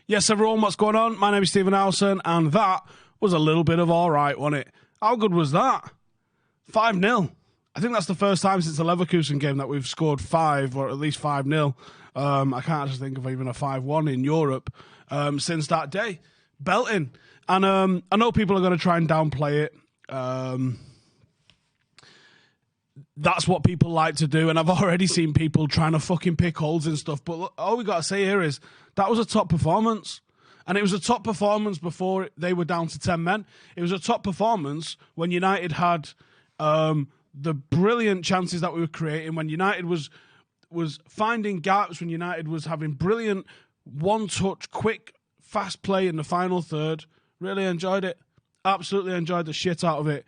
Yes, everyone, what's going on? My name is Stephen Howson, and that was a little bit of all right, wasn't it? How good was that? 5-0. I think that's the first time since the Leverkusen game that we've scored 5, or at least 5-0. I can't actually think of even a 5-1 in Europe since that day. Belting. And I know people are going to try and downplay it. That's what people like to do, and I've already seen people trying to fucking pick holes and stuff, but all we got to say here is that was a top performance, and it was a top performance before they were down to 10 men. It was a top performance when United had the brilliant chances that we were creating, when United was finding gaps, when United was having brilliant one-touch, quick, fast play in the final third. Really enjoyed it. Absolutely enjoyed the shit out of it.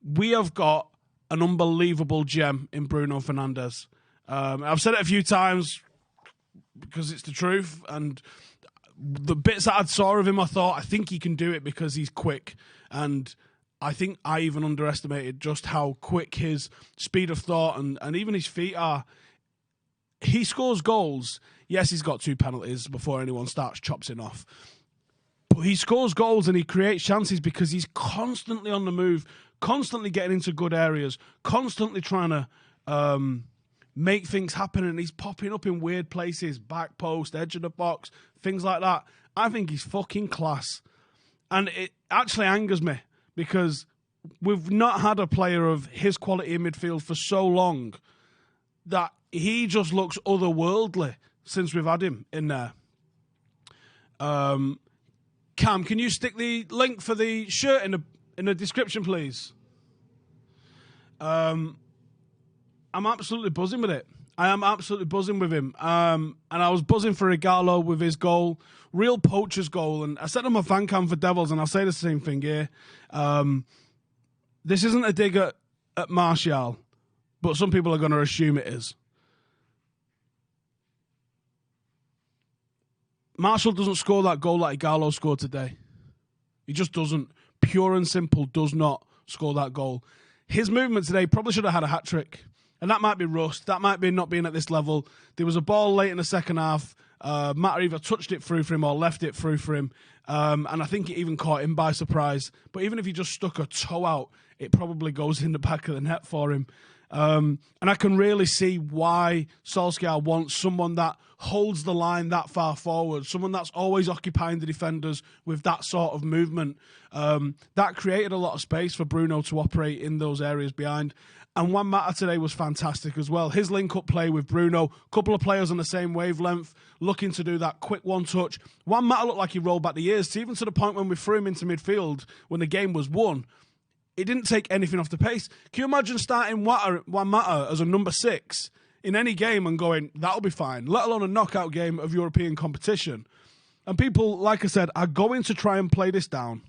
We have got an unbelievable gem in Bruno Fernandes. I've said it a few times because it's the truth, and the bits that I saw of him, I think he can do it because he's quick, and I think I even underestimated just how quick his speed of thought and even his feet are. He scores goals. Yes, he's got 2 penalties before anyone starts chopping off. But he scores goals and he creates chances because he's constantly on the move, constantly getting into good areas, constantly trying to make things happen, and he's popping up in weird places, back post, edge of the box, things like that. I think he's fucking class. And it actually angers me because we've not had a player of his quality in midfield for so long that he just looks otherworldly since we've had him in there. Cam, can you stick the link for the shirt in the description, please? I'm absolutely buzzing with it. I am absolutely buzzing with him. And I was buzzing for Ighalo with his goal. Real poacher's goal. And I said on my fan cam for Devils, and I'll say the same thing here. This isn't a dig at Martial, but some people are going to assume it is. Martial doesn't score that goal like Ighalo scored today. He just doesn't. Pure and simple, does not score that goal. His movement today probably should have had a hat-trick. And that might be rust. That might be not being at this level. There was a ball late in the second half. Matt either touched it through for him or left it through for him. And I think it even caught him by surprise. But even if he just stuck a toe out, it probably goes in the back of the net for him. And I can really see why Solskjaer wants someone that holds the line that far forward, someone that's always occupying the defenders with that sort of movement. That created a lot of space for Bruno to operate in those areas behind. And Juan Mata today was fantastic as well. His link-up play with Bruno, couple of players on the same wavelength, looking to do that quick one-touch. Juan Mata looked like he rolled back the years, even to the point when we threw him into midfield when the game was won. It didn't take anything off the pace. Can you imagine starting Juan Mata as a number 6 in any game and going, that'll be fine, let alone a knockout game of European competition? And people, like I said, are going to try and play this down.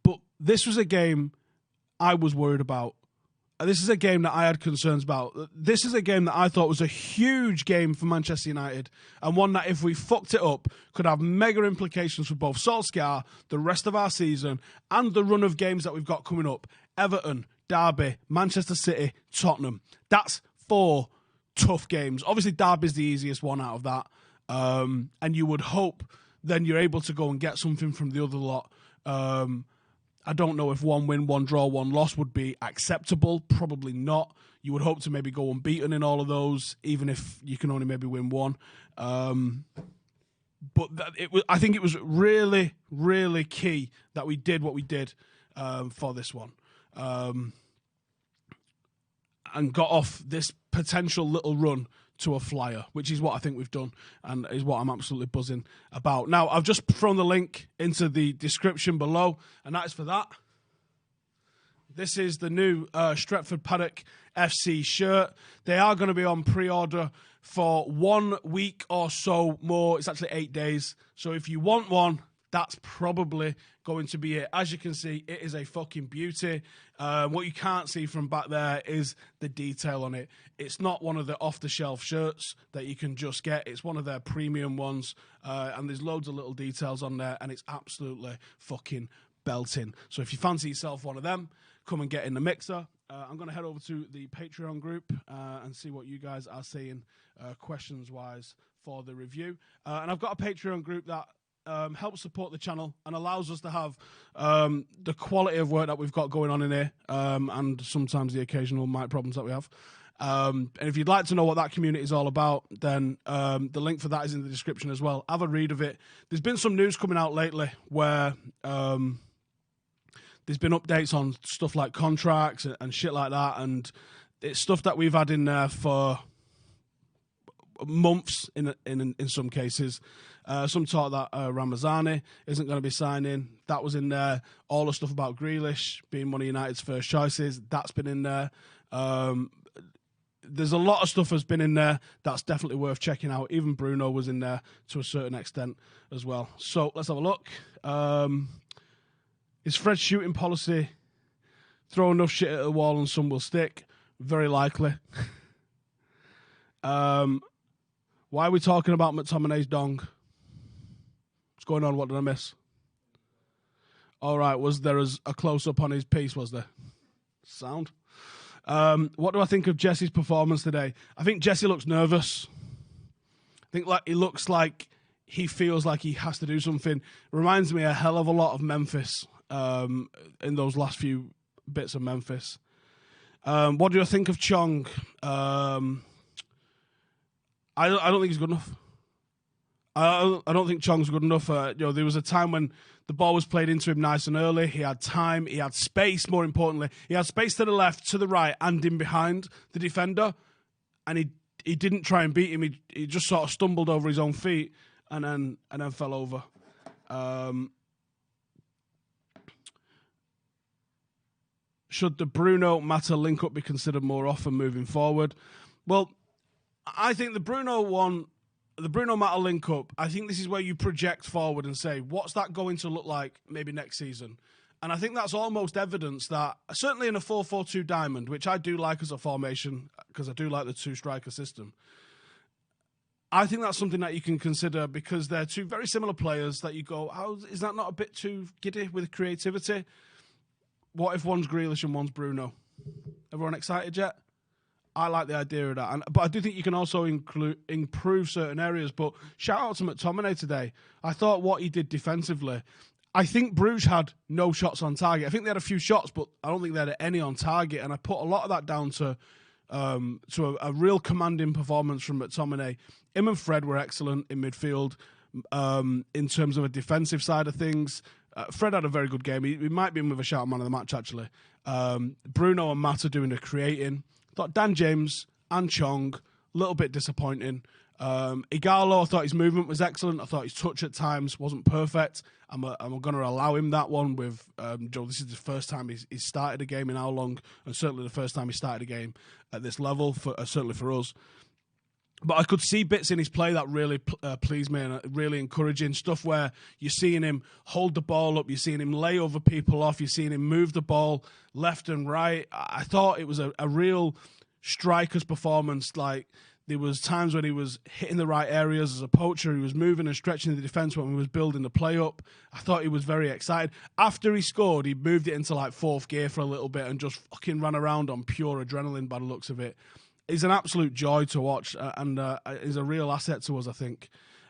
But this was a game I was worried about. This is a game that I had concerns about. This is a game that I thought was a huge game for Manchester United, and one that if we fucked it up could have mega implications for both Solskjaer, the rest of our season, and the run of games that we've got coming up. Everton, Derby, Manchester City, Tottenham. That's 4 tough games. Obviously, Derby's the easiest one out of that. And you would hope then you're able to go and get something from the other lot. I don't know if 1 win, 1 draw, 1 loss would be acceptable. Probably not. You would hope to maybe go unbeaten in all of those, even if you can only maybe win 1. But I think it was really, really key that we did what we did for this one. And got off this potential little run to a flyer, which is what I think we've done and is what I'm absolutely buzzing about. Now, I've just thrown the link into the description below, and that is for that. This is the new Stretford Paddock FC shirt. They are going to be on pre-order for 1 week or so more. It's actually 8 days. So if you want one, that's probably going to be it. As you can see, it is a fucking beauty. What you can't see from back there is the detail on it. It's not one of the off-the-shelf shirts that you can just get. It's one of their premium ones, and there's loads of little details on there, and it's absolutely fucking belting. So if you fancy yourself one of them, come and get in the mixer. I'm going to head over to the Patreon group and see what you guys are saying questions-wise for the review. And I've got a Patreon group that helps support the channel and allows us to have the quality of work that we've got going on in here, and sometimes the occasional mic problems that we have. And if you'd like to know what that community is all about, then the link for that is in the description as well. Have a read of it. There's been some news coming out lately where there's been updates on stuff like contracts and shit like that, and it's stuff that we've had in there for months in some cases. Some talk that Ramazani isn't going to be signing. That was in there. All the stuff about Grealish being one of United's first choices, that's been in there. There's a lot of stuff has been in there that's definitely worth checking out. Even Bruno was in there to a certain extent as well. So let's have a look. Is Fred's shooting policy throw enough shit at the wall and some will stick? Very likely. Why are we talking about McTominay's dong? What's going on? What did I miss? All right, was there a close-up on his piece, was there? Sound. What do I think of Jesse's performance today? I think Jesse looks nervous. I think he looks like he feels like he has to do something. Reminds me a hell of a lot of Memphis in those last few bits of Memphis. What do I think of Chong? I don't think he's good enough. I don't think Chong's good enough. There was a time when the ball was played into him nice and early. He had time. He had space, more importantly. He had space to the left, to the right, and in behind the defender. And he didn't try and beat him. He just sort of stumbled over his own feet and then fell over. Should the Bruno Mata link-up be considered more often moving forward? Well, I think the Bruno Mata link-up, I think this is where you project forward and say, what's that going to look like maybe next season? And I think that's almost evidence that, certainly in a 4-4-2 diamond, which I do like as a formation, because I do like the two-striker system, I think that's something that you can consider because they're two very similar players that you go, is that not a bit too giddy with creativity? What if one's Grealish and one's Bruno? Everyone excited yet? I like the idea of that. But I do think you can also improve certain areas. But shout out to McTominay today. I thought what he did defensively, I think Bruges had no shots on target. I think they had a few shots, but I don't think they had any on target. And I put a lot of that down to a real commanding performance from McTominay. Him and Fred were excellent in midfield in terms of a defensive side of things. Fred had a very good game. He might be in with a shout man of the match, actually. Bruno and Matt are doing the creating. Thought Dan James and Chong, a little bit disappointing. Ighalo, I thought his movement was excellent. I thought his touch at times wasn't perfect. I'm going to allow him that one with Joe. This is the first time he's started a game in how long, and certainly the first time he started a game at this level, certainly for us. But I could see bits in his play that really pleased me and really encouraging stuff where you're seeing him hold the ball up, you're seeing him lay over people off, you're seeing him move the ball left and right. I thought it was a real striker's performance. Like, there was times when he was hitting the right areas as a poacher. He was moving and stretching the defence when he was building the play up. I thought he was very excited. After he scored, he moved it into like fourth gear for a little bit and just fucking ran around on pure adrenaline by the looks of it. He's an absolute joy to watch and is a real asset to us, I think.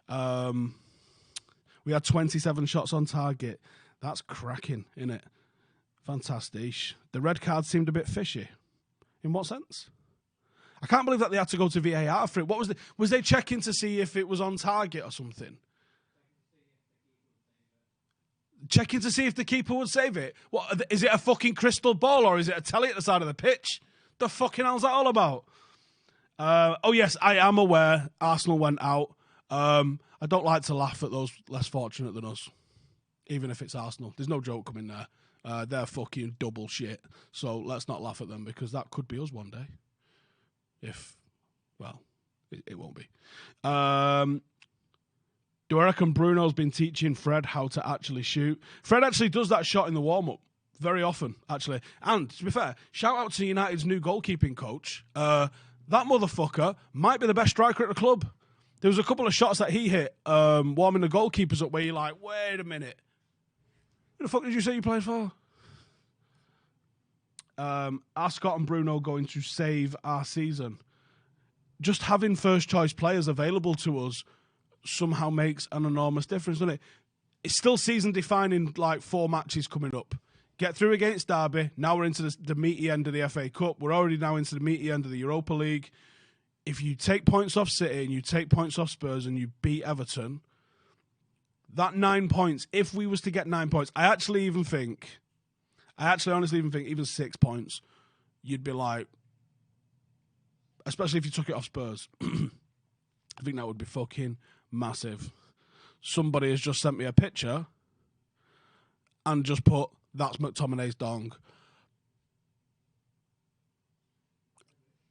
We had 27 shots on target. That's cracking, isn't it? Fantastic. The red card seemed a bit fishy. In what sense? I can't believe that they had to go to VAR for it. What was they checking to see if it was on target or something? Checking to see if the keeper would save it? What, is it a fucking crystal ball or is it a telly at the side of the pitch? The fucking hell's that all about? Oh, yes, I am aware Arsenal went out. I don't like to laugh at those less fortunate than us, even if it's Arsenal. There's no joke coming there. They're fucking double shit. So let's not laugh at them because that could be us one day. It won't be. Do I reckon Bruno's been teaching Fred how to actually shoot? Fred actually does that shot in the warm-up very often, actually. And, to be fair, shout out to United's new goalkeeping coach. That motherfucker might be the best striker at the club. There was a couple of shots that he hit warming the goalkeepers up where you're like, wait a minute. Who the fuck did you say you played for? Are Scott and Bruno going to save our season? just having first choice players available to us somehow makes an enormous difference, doesn't it? It's still season defining, like 4 matches coming up. Get through against Derby. Now we're into the meaty end of the FA Cup. We're already now into the meaty end of the Europa League. If you take points off City and you take points off Spurs and you beat Everton, that 9 points, if we was to get 9 points, I actually honestly even think even 6 points, you'd be like, especially if you took it off Spurs, I think that would be fucking massive. Somebody has just sent me a picture and just put, that's McTominay's dong.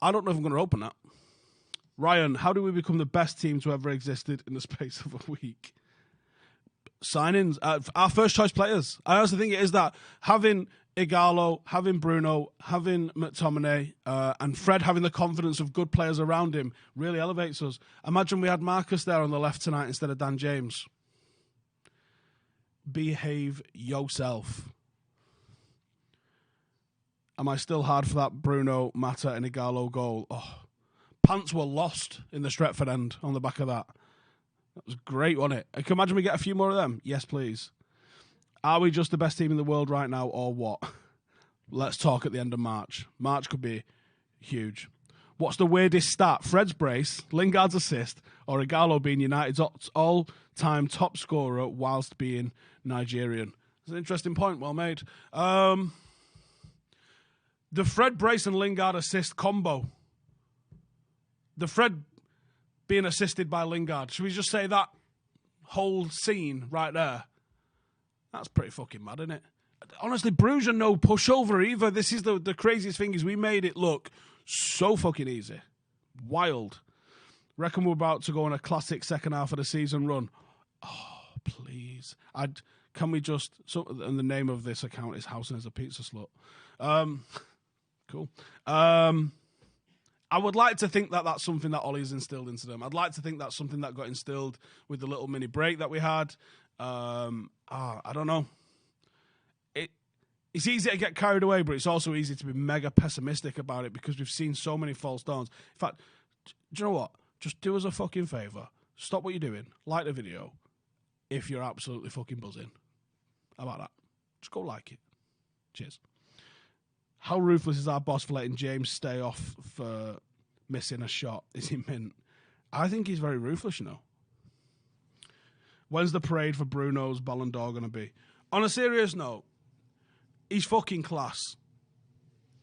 I don't know if I'm going to open that. Ryan, how do we become the best team to ever existed in the space of a week? Signings, our first choice players. I also think it is that having Ighalo, having Bruno, having McTominay, and Fred having the confidence of good players around him really elevates us. Imagine we had Marcus there on the left tonight instead of Dan James. Behave yourself. Am I still hard for that Bruno, Mata and Ighalo goal? Oh, pants were lost in the Stretford end on the back of that. That was great, wasn't it? I can imagine we get a few more of them. Yes, please. Are we just the best team in the world right now or what? Let's talk at the end of March. March could be huge. What's the weirdest stat? Fred's brace, Lingard's assist, or Ighalo being United's all-time top scorer whilst being Nigerian? It's an interesting point. Well made. The Fred brace and Lingard assist combo. The Fred being assisted by Lingard. Should we just say that whole scene right there? That's pretty fucking mad, isn't it? Honestly, Bruges are no pushover either. This is the craziest thing is we made it look so fucking easy. Wild. Reckon we're about to go on a classic second half of the season run. Oh, please. Can we just... and the name of this account is Howson as a pizza slut. Cool. I would like to think that that's something that Ollie's instilled into them. I'd like to think that's something that got instilled with the little mini break that we had. I don't know. It's easy to get carried away, but it's also easy to be mega pessimistic about it because we've seen so many false dawns. In fact, do you know what? Just do us a fucking favour. Stop what you're doing. Like the video if you're absolutely fucking buzzing. How about that? Just go like it. Cheers. How ruthless is our boss for letting James stay off for missing a shot? Is he mint? I think he's very ruthless, you know. When's the parade for Bruno's Ballon d'Or going to be? On a serious note, he's fucking class.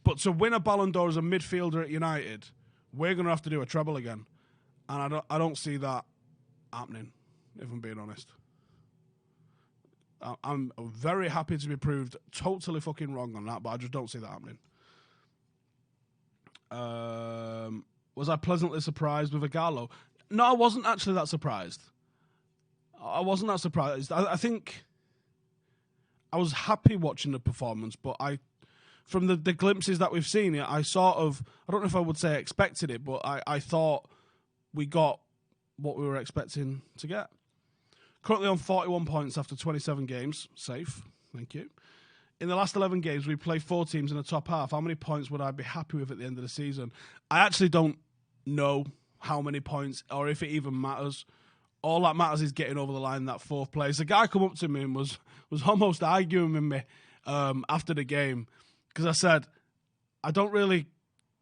But to win a Ballon d'Or as a midfielder at United, we're going to have to do a treble again. And I don't see that happening, if I'm being honest. I'm very happy to be proved totally fucking wrong on that, but I just don't see that happening. Was I pleasantly surprised with Ighalo? No, I wasn't actually that surprised. I wasn't that surprised. I think I was happy watching the performance, but from the glimpses that we've seen, I sort of, I don't know if I would say expected it, but I thought we got what we were expecting to get. Currently on 41 points after 27 games. Safe. Thank you. In the last 11 games, we played 4 teams in the top half. How many points would I be happy with at the end of the season? I actually don't know how many points or if it even matters. All that matters is getting over the line in that 4th place. A guy come up to me and was almost arguing with me after the game because I said, I don't really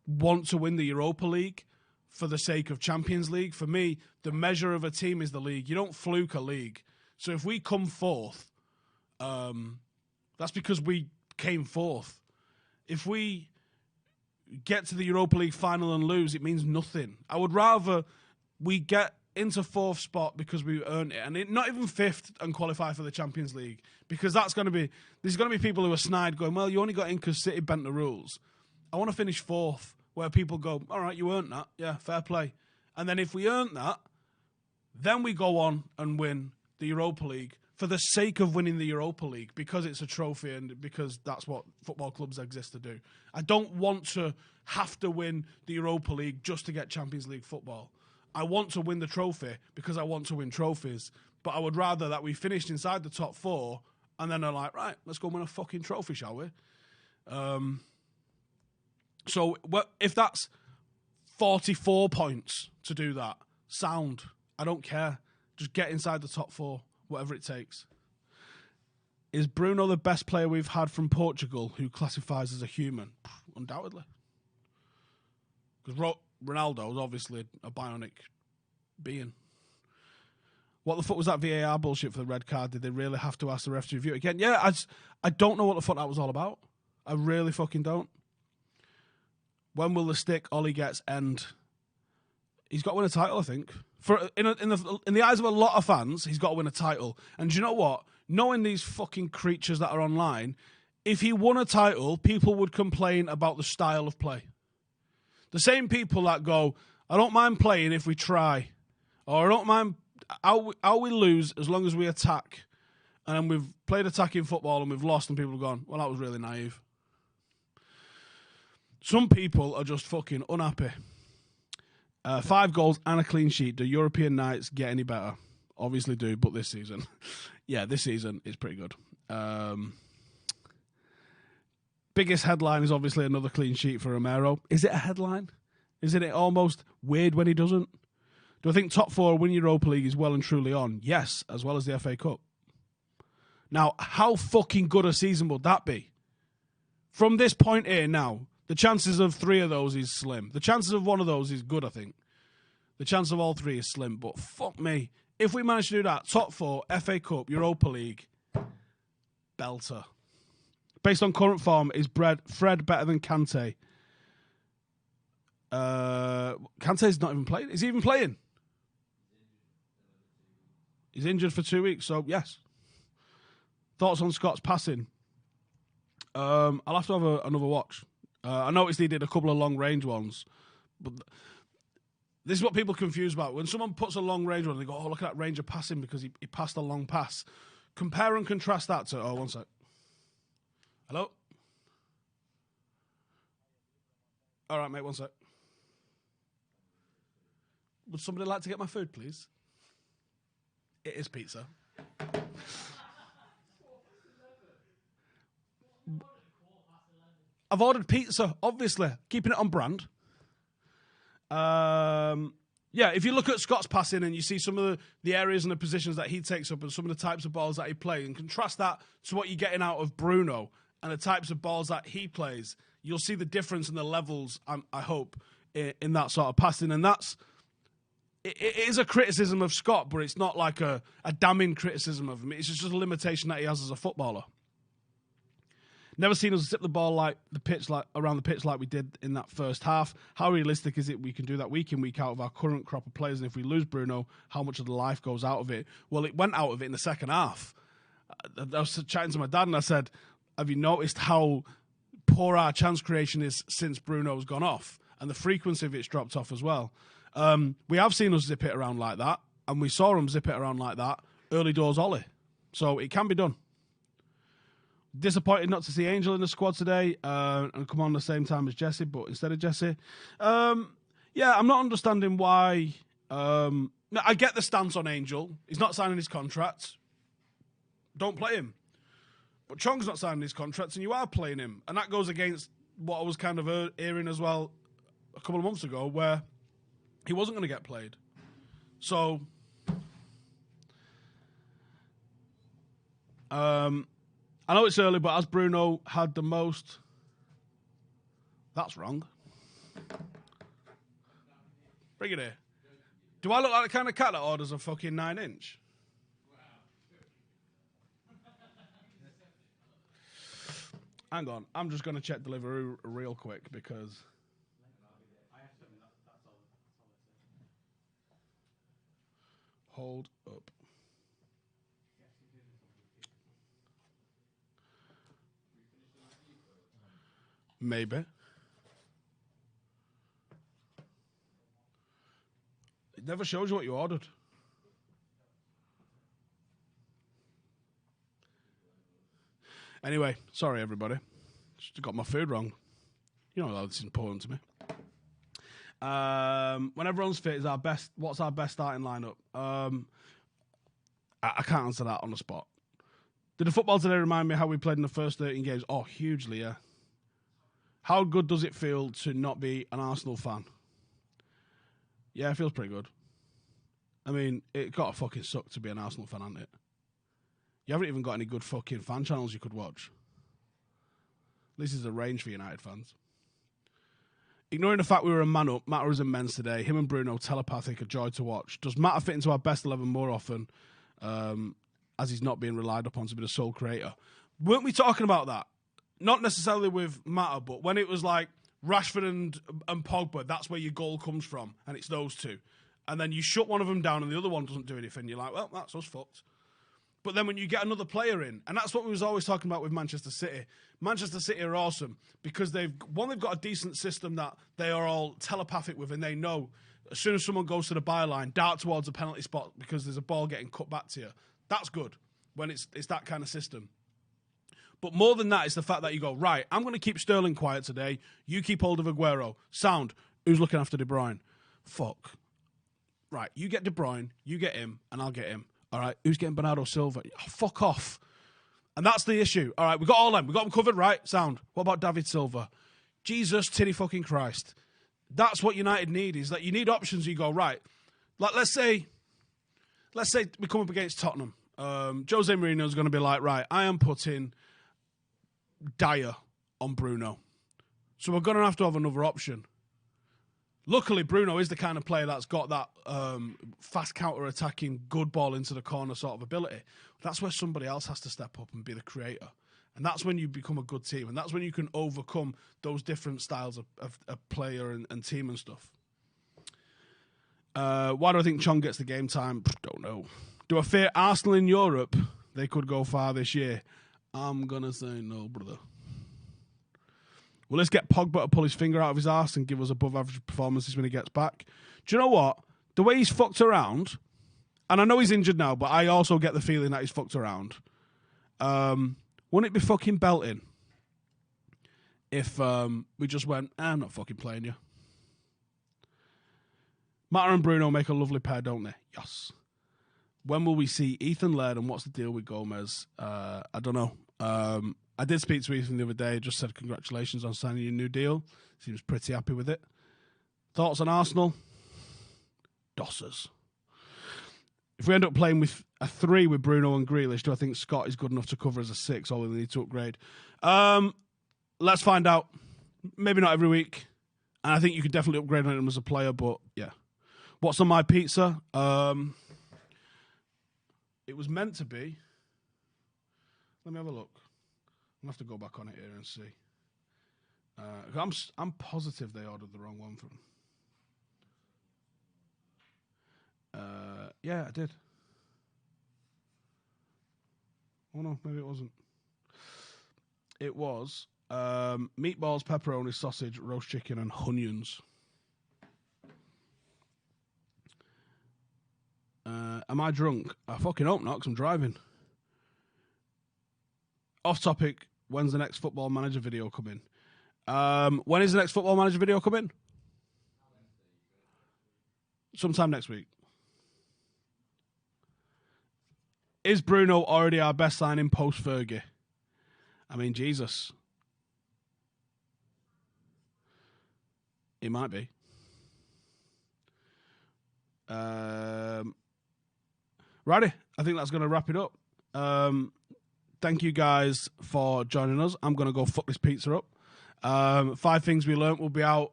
want to win the Europa League for the sake of Champions League. For me, the measure of a team is the league. You don't fluke a league. So if we come 4th, that's because we came 4th. If we get to the Europa League final and lose, it means nothing. I would rather we get into 4th spot because we earned it, and not even 5th and qualify for the Champions League, because there's going to be people who are snide going, well, you only got in because City bent the rules. I want to finish 4th, where people go, all right, you earned that. Yeah, fair play. And then if we earned that, then we go on and win the Europa League for the sake of winning the Europa League, because it's a trophy and because that's what football clubs exist to do. I don't want to have to win the Europa League just to get Champions League football. I want to win the trophy because I want to win trophies. But I would rather that we finished inside the top 4 and then they're like, right, let's go win a fucking trophy, shall we? So if that's 44 points to do that. Sound. I don't care. Just get inside the top 4, whatever it takes. Is Bruno the best player we've had from Portugal who classifies as a human? Undoubtedly. Because Ronaldo is obviously a bionic being. What the fuck was that VAR bullshit for the red card? Did they really have to ask the ref to review it again? Yeah, I don't know what the fuck that was all about. I really fucking don't. When will the stick Ollie gets end? He's got to win a title, I think. In the eyes of a lot of fans, he's got to win a title. And do you know what? Knowing these fucking creatures that are online, if he won a title, people would complain about the style of play. The same people that go, I don't mind playing if we try. Or I don't mind how we lose as long as we attack. And then we've played attacking football and we've lost and people have gone, well, that was really naive. Some people are just fucking unhappy. 5 goals and a clean sheet. Do European nights get any better? Obviously do, but this season. Yeah, this season is pretty good. Biggest headline is obviously another clean sheet for Romero. Is it a headline? Isn't it almost weird when he doesn't? Do I think top 4 win Europa League is well and truly on? Yes, as well as the FA Cup. Now, how fucking good a season would that be? From this point here now, the chances of 3 of those is slim. The chances of 1 of those is good, I think. The chance of all 3 is slim, but fuck me. If we manage to do that, top 4, FA Cup, Europa League, belter. Based on current form, is Fred better than Kante? Kante's not even playing. Is he even playing? He's injured for 2 weeks, so yes. Thoughts on Scott's passing? I'll have to have another watch. I noticed he did a couple of long-range ones, but this is what people confuse about. When someone puts a long-range one, they go, oh, look at that range of passing because he passed a long pass. Compare and contrast that to... Oh, one sec. Hello? All right, mate, one sec. Would somebody like to get my food, please? It is pizza. I've ordered pizza, obviously. Keeping it on brand. Yeah, if you look at Scott's passing and you see some of the areas and the positions that he takes up and some of the types of balls that he plays and contrast that to what you're getting out of Bruno and the types of balls that he plays, you'll see the difference in the levels, I hope, in that sort of passing. And it is a criticism of Scott, but it's not like a damning criticism of him. It's just a limitation that he has as a footballer. Never seen us zip the ball around the pitch like we did in that first half. How realistic is it we can do that week in, week out of our current crop of players? And if we lose Bruno, how much of the life goes out of it? Well, it went out of it in the second half. I was chatting to my dad and I said, have you noticed how poor our chance creation is since Bruno's gone off? And the frequency of it's dropped off as well. We have seen us zip it around like that, and we saw him zip it around like that early doors Ollie. So it can be done. Disappointed not to see Angel in the squad today and come on the same time as Jesse, but instead of Jesse. Yeah, I'm not understanding why. I get the stance on Angel. He's not signing his contract. Don't play him. But Chong's not signing his contract, and you are playing him. And that goes against what I was kind of hearing as well a couple of months ago, where he wasn't going to get played. So, I know it's early, but has Bruno had the most? That's wrong. Bring it here. Do I look like the kind of cat that orders a fucking 9-inch? Hang on, I'm just going to check delivery real quick because... Hold up. Maybe. It never shows you what you ordered. Anyway, sorry everybody. Just got my food wrong. You know this is important to me. When everyone's fit, is our best. What's our best starting lineup? I can't answer that on the spot. Did the football today remind me how we played in the first 13 games? Oh, hugely, yeah. How good does it feel to not be an Arsenal fan? Yeah, it feels pretty good. I mean, it got to fucking suck to be an Arsenal fan, hasn't it? You haven't even got any good fucking fan channels you could watch. At least there's a range for United fans. Ignoring the fact we were a man up, Mata was immense today. Him and Bruno, telepathic, a joy to watch. Does Mata fit into our best 11 more often, as he's not being relied upon to be the sole creator? Weren't we talking about that? Not necessarily with Mata, but when it was like Rashford and Pogba, that's where your goal comes from, and it's those two. And then you shut one of them down and the other one doesn't do anything. You're like, well, that's us fucked. But then when you get another player in, and that's what we was always talking about with Manchester City. Manchester City are awesome because they've got a decent system that they are all telepathic with, and they know as soon as someone goes to the byline, dart towards a penalty spot because there's a ball getting cut back to you. That's good when it's that kind of system. But more than that, it's the fact that you go, right, I'm going to keep Sterling quiet today. You keep hold of Aguero. Sound. Who's looking after De Bruyne? Fuck. Right, you get De Bruyne, you get him, and I'll get him. All right, who's getting Bernardo Silva? Oh, fuck off. And that's the issue. All right, we got all them. We got them covered, right? Sound. What about David Silva? Jesus, tinny fucking Christ. That's what United need, is that you need options. You go, right, like let's say we come up against Tottenham. Jose Mourinho's going to be like, right, I am putting Dyer on Bruno. So we're going to have another option. Luckily, Bruno is the kind of player that's got that fast counter-attacking, good ball into the corner sort of ability. That's where somebody else has to step up and be the creator. And that's when you become a good team. And that's when you can overcome those different styles of player and team and stuff. Why do I think Chong gets the game time? Don't know. Do I fear Arsenal in Europe? They could go far this year. I'm going to say no, brother. Well, let's get Pogba to pull his finger out of his arse and give us above-average performances when he gets back. Do you know what? The way he's fucked around, and I know he's injured now, but I also get the feeling that he's fucked around. Wouldn't it be fucking belting if we just went, I'm not fucking playing you? Mata and Bruno make a lovely pair, don't they? Yes. When will we see Ethan Laird, and what's the deal with Gomez? I don't know. I did speak to Ethan the other day, just said congratulations on signing your new deal. Seems pretty happy with it. Thoughts on Arsenal? Dossers. If we end up playing with a 3 with Bruno and Grealish, do I think Scott is good enough to cover as a 6, or will they need to upgrade? Let's find out. Maybe not every week. And I think you could definitely upgrade on him as a player, but yeah. What's on my pizza? It was meant to be. Let me have a look. I'll have to go back on it here and see. I'm positive they ordered the wrong one from. Yeah, I did. Oh no, maybe it wasn't. It was meatballs, pepperoni, sausage, roast chicken, and onions. Am I drunk? I fucking hope not, because I'm driving. Off topic. When's the next Football Manager video coming? When is the next Football Manager video coming? Sometime next week. Is Bruno already our best signing post-Fergie? I mean, Jesus. He might be. Righty, I think that's going to wrap it up. Thank you guys for joining us. I'm going to go fuck this pizza up. 5 things we learnt will be out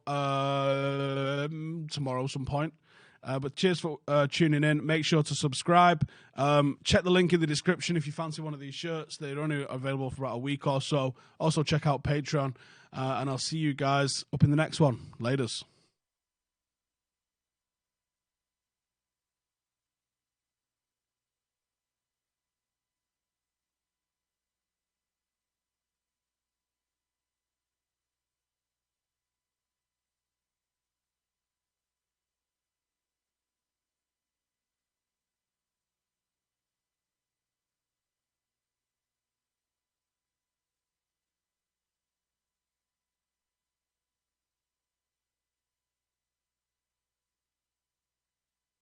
tomorrow some point. But cheers for tuning in. Make sure to subscribe. Check the link in the description if you fancy one of these shirts. They're only available for about a week or so. Also check out Patreon. And I'll see you guys up in the next one. Laters.